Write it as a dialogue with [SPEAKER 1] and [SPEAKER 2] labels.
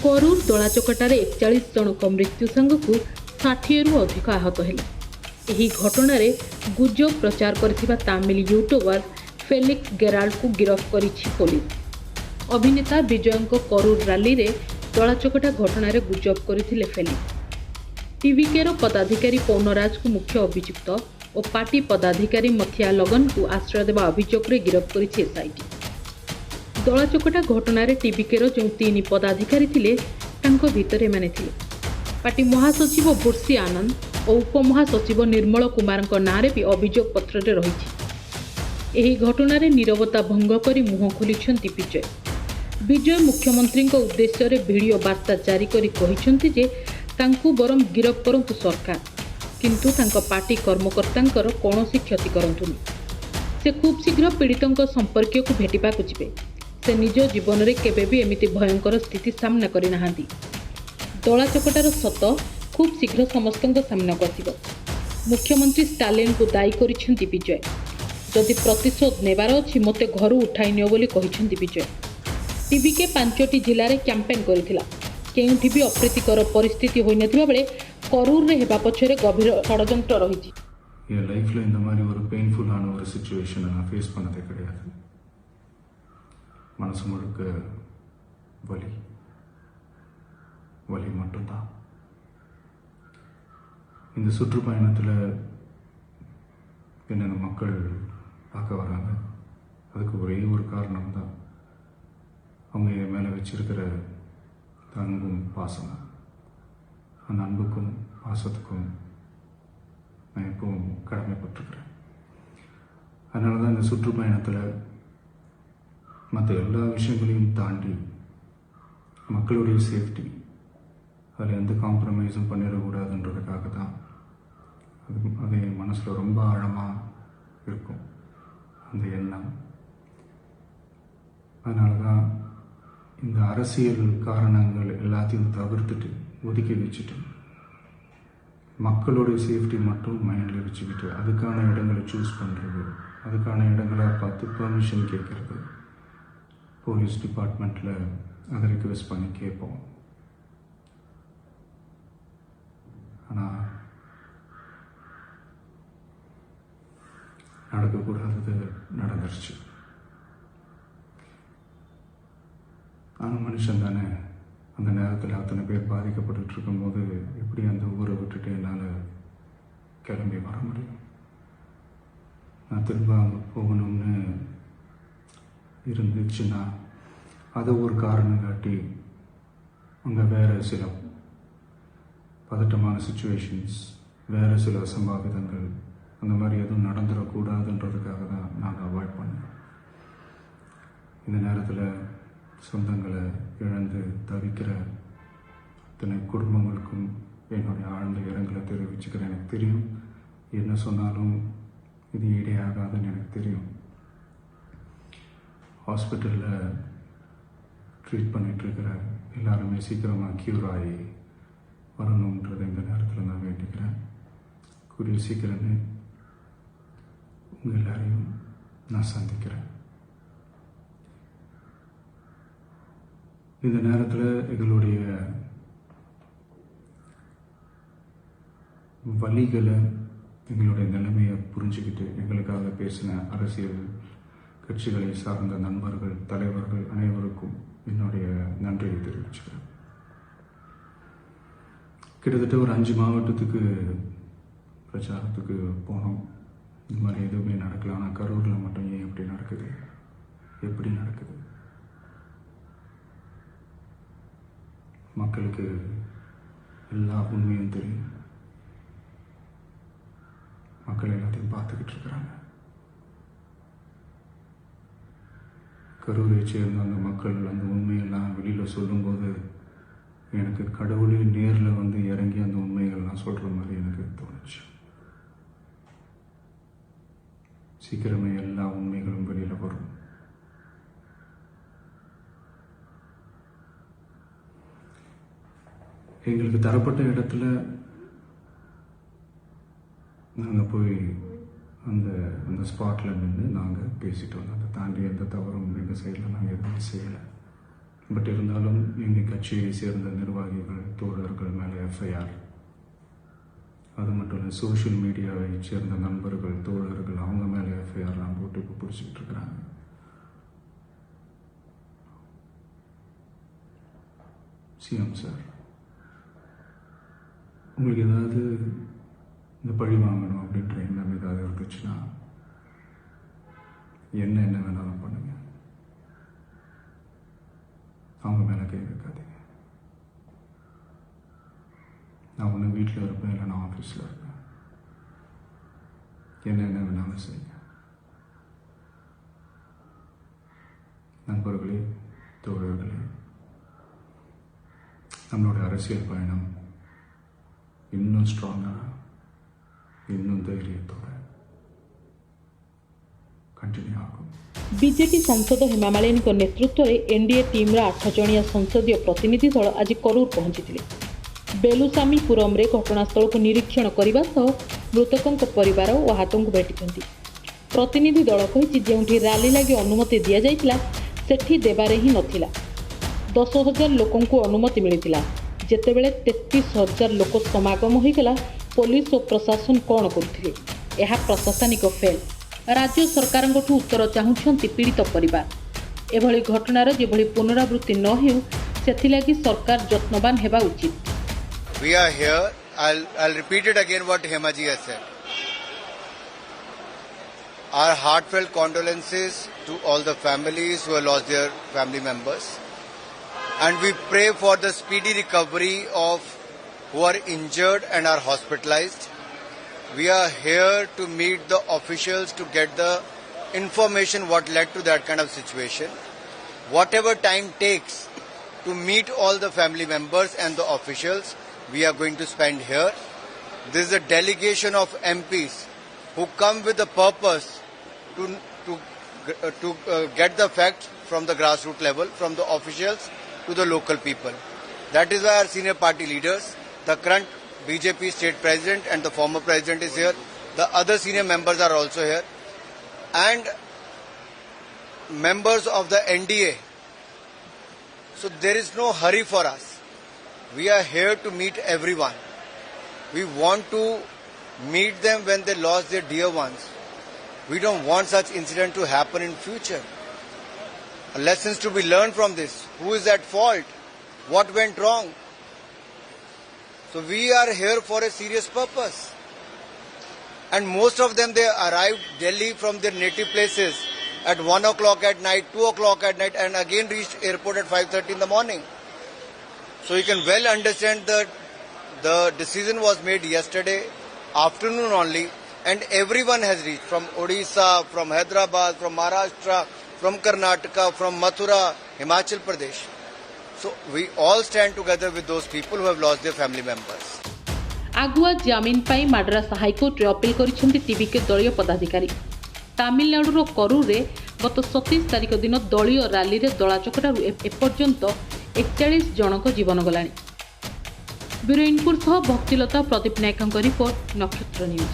[SPEAKER 1] करूर दलाचकटार 41 जनक मृत्यु सांगकु 60 अधिक आहत हेले। एही घटनार गुजब प्रचार करथिबा तामिल यूट्यूबर फेलिक्स गेराल्ड को गिरफ्त करिछि पुलिस। अभिनेता विजयंक करूर रैली रे दलाचकटा घटनार गुजब करथिले फेलिक्स। टीवीकेर पदाधिकारी पौनराज को मुख्य अभियुक्त और पार्टी पदाधिकारी मथिया लगन को आश्रय देवा अभियोग रे गिरफ्त करिछि एसआईटी। दलाचकटा घटनार टीवीकेर जो 3 पदाधिकारी थिले तांको भितर एमाने थिले। पार्टी महासचिव बुर्सी आनंद और उपमहासचिव निर्मल कुमार नाँ भी अभियोग पत्र रही। एही घटनार नीरवता भंग करी मुह खोलिछंती विजय। विजय मुख्यमंत्री उद्देश्य रे वीडियो वार्ता जारी करी कहिछंती जे तांकु बरम गिरफ करंतु सरकार, किंतु तांको पार्टी कर्मकर्तांकर कौनसी क्षति करंतुनी। से खूब शीघ्र पीड़ितों संपर्क को भेटिबा को जिबे। से निज जीवन में केबे भी एमिति भयंकर स्थिति सामना करि नाहांती। दलाचकटार सत खूब शीघ्र समस्तों सामना आसिब। मुख्यमंत्री स्टालिन को दायी करिसेंती विजय। जदि प्रतिशोध नेबार अछि मते घर उठाई नियो बोली कहिसेंती विजय। टीवी के 5टी जिले में कैंपेन करिथिला। केउठी भी अप्रीतिकर परिस्थिति होई नथिबा बेले करूर रे हेबा पछरे गभीर षडयंत्र रहिछि।
[SPEAKER 2] ये लाइफ ல இந்த மாதிரி ஒரு பெயின்ஃபுல்லான ஒரு சிச்சுவேஷனை நான் ஃபேஸ் பண்ணதே கிடையாது. மனசு முழுக்க வலி மட்டும்தான். இந்த சுற்றுப்பயணத்தில் என்னென்ன மக்கள் பார்க்க வராங்க, அதுக்கு ஒரே ஒரு காரணம் தான் அவங்க என் மேலே வச்சிருக்கிற அன்பும் பாசம். அந்த அன்புக்கும் பாசத்துக்கும் நான் எப்பவும் கடமைப்பட்டிருக்கிறேன். அதனால தான் இந்த சுற்றுப்பயணத்தில் மற்ற எல்லா விஷயங்களையும் தாண்டி மக்களுடைய சேஃப்டி, அதில் எந்த காம்ப்ரமைஸும் பண்ணிடக்கூடாதுன்றதுக்காக தான் அது என் மனசில் ரொம்ப ஆழமாக இருக்கும் அந்த எண்ணம். அதனால தான் இந்த அரசியல் காரணங்கள் எல்லாத்தையும் தவிர்த்துட்டு ஒதுக்கி வச்சுட்டு மக்களுடைய சேஃப்டி மட்டும் மைண்டில் வச்சுக்கிட்டு அதுக்கான இடங்களை சூஸ் பண்ணுறது, அதுக்கான இடங்களை பார்த்து பெர்மிஷன் கேட்குறது, போலீஸ் டிபார்ட்மெண்ட்டில் அதை ரிக்வெஸ்ட் பண்ணி கேட்போம். ஆனால் நடக்கக்கூடாதது நடந்துருச்சு. ஆனால் மனுஷன் தானே. அந்த நேரத்தில் அத்தனை பேர் பாதிக்கப்பட்டு இருக்கும்போது எப்படி அந்த ஊரை விட்டுட்டு என்னால் கிளம்பி வர முடியும்? நான் திரும்ப அங்கே போகணும்னு இருந்துச்சுன்னா அதை ஒரு காரணம் காட்டி அங்கே வேறு சில பதட்டமான சுச்சுவேஷன்ஸ், வேறு சில அசம்பாவிதங்கள் அந்த மாதிரி எதுவும் நடந்துடக்கூடாதுன்றதுக்காக தான் நாங்கள் அவாய்ட் பண்ணோம். இந்த நேரத்தில் சொந்தங்களை இழந்து தவிக்கிற அத்தனை குடும்பங்களுக்கும் என்னுடைய ஆழ்ந்த இரங்கலை தெரிவிச்சுக்கிறேன். எனக்கு தெரியும் என்ன சொன்னாலும் இது ஈடேயாகாதுன்னு எனக்கு தெரியும். ஹாஸ்பிட்டலில் ட்ரீட் பண்ணிகிட்ருக்கிற எல்லாருமே சீக்கிரமாக க்யூர் ஆகி வரணுன்றதை இந்த நேரத்தில் நான் வேண்டிக்கிறேன். கூடிய சீக்கிரமே உங்கள் எல்லாரையும் நான் சந்திக்கிறேன். இந்த நேரத்தில் எங்களுடைய வலிகளை, எங்களுடைய நிலைமையை புரிஞ்சுக்கிட்டு எங்களுக்காக பேசின அரசியல் கட்சிகளை சார்ந்த நண்பர்கள், தலைவர்கள் அனைவருக்கும் என்னுடைய நன்றியை தெரிவிச்சுக்கிறேன். கிட்டத்தட்ட ஒரு 5 மாவட்டத்துக்கு பிரச்சாரத்துக்கு போனோம். இந்த மாதிரி எதுவுமே நடக்கல. ஆனால் கரூரில் மட்டும் ஏன் எப்படி நடக்குது? எப்படி நடக்குது? மக்களுக்கு எல்லா உண்மையும் தெரியும். மக்கள் எல்லாத்தையும் பார்த்துக்கிட்டு இருக்கிறாங்க. கரூரை சேர்ந்த அந்த மக்கள் அந்த உண்மையெல்லாம் வெளியில் சொல்லும்போது எனக்கு கடவுளே நேரில் வந்து இறங்கி அந்த உண்மைகள்லாம் சொல்கிற மாதிரி எனக்கு தோணுச்சு. சீக்கிரமே எல்லா உண்மைகளும் வெளியில் வரும். எங்களுக்கு தரப்பட்ட இடத்துல நாங்கள் போய் அந்த ஸ்பாட்டில் நின்று நாங்கள் பேசிட்டு வந்தோம். அதை தாண்டி எந்த தவறும் எங்கள் சைடில் நாங்கள் எதுவுமே செய்யலை. பட் இருந்தாலும் எங்கள் கட்சியை சேர்ந்த நிர்வாகிகள் தோழர்கள் மேலே எஃப்ஐஆர், அது மட்டும் இல்லை சோஷியல் மீடியாவை சேர்ந்த நண்பர்கள் தோழர்கள் அவங்க மேலே எஃப்ஐஆர்லாம் போட்டு இப்போ பிடிச்சிக்கிட்டு இருக்கிறாங்க. சிஎம் சார், உங்களுக்கு ஏதாவது இந்த பழி வாங்கணும் அப்படின்ற எண்ணம் ஏதாவது இருந்துச்சுன்னா என்ன வேணாலும் பண்ணுங்க, அவங்க மேலே கை வைக்காதீங்க. நான் ஒன்று வீட்டில் இருப்பேன், இல்லை நான் ஆஃபீஸில் இருப்பேன், என்ன வேணாலும் செய்யுங்க. நண்பர்களே, தோழர்களே, நம்மளோட அரசியல் பயணம் இன்னும் ஸ்ட்ராங்காக, இன்னும் தைரியத்தோட कंटिन्यू आगो।
[SPEAKER 1] बीजेपी सांसद हेमा मालिनी नेतृत्व में एनडीए टीम 8 जणिया संसदीय प्रतिनिधि दल आज करूर पहुंची बेलुसामीपुरम रे घटनास्थल को निरीक्षण करने मृतकों परिवार और हाथों को भेटी। प्रतिनिधि दल कही जो रैली लगे अनुमति दि जाइतिला सेठी देबारे ही नथिला। 10,000 लोकों को अनुमति मिलितिला, जेतेबेले 33,000 लोक समागम होइगला। पुलिस और प्रशासन कौन करथिले? यह प्रशासनिक फेल। राज्य सरकार उत्तर चाहूँगी पीड़ित परिवार। एभली घटनार जेभली पुनरावृत्ति न हो सेथिलागि सरकार यत्नवान हेबा उचित।
[SPEAKER 3] We are here. I'll repeat it again what Hema ji has said. Our heartfelt condolences to all the families who have lost their family members, and we pray for the speedy recovery of who are injured and are hospitalized. We are here to meet the officials to get the information what led to that kind of situation. Whatever time takes to meet all the family members and the officials, we are going to spend here. This is a delegation of MPs who come with the purpose to get the facts from the grassroots level, from the officials to the local people. That is why our senior party leaders, the current BJP state president and the former president is here. The other senior members are also here. And members of the NDA. So there is no hurry for us. We are here to meet everyone. We want to meet them when they lost their dear ones. We don't want such incident to happen in future. Lessons to be learned from this. Who is at fault? What went wrong? So we are here for a serious purpose. And most of them, they arrived Delhi from their native places at 1 o'clock at night, 2 o'clock at night, and again reached airport at 5:30 in the morning. So you can well understand that the decision was made yesterday afternoon only, and everyone has reached from Odisha, from Hyderabad, from Maharashtra, from Karnataka, from Mathura, Himachal Pradesh. So we all stand together with those people who have lost their family members.
[SPEAKER 1] आगुआ जमीन पाई Madras high court रे appeal करिसेंती TVK दलीय पदाधिकारी। तामिलनाडुर करूर रे गत 27 तारिख दिन दलीय rally रे दलाचकटारू एपर्यंत 41 जनक जीवन गलानी। ब्यूरो इनपुट सह भक्तिलता प्रदीप नायकଙ୍କ रिपोर्ट नक्षत्र न्यूज।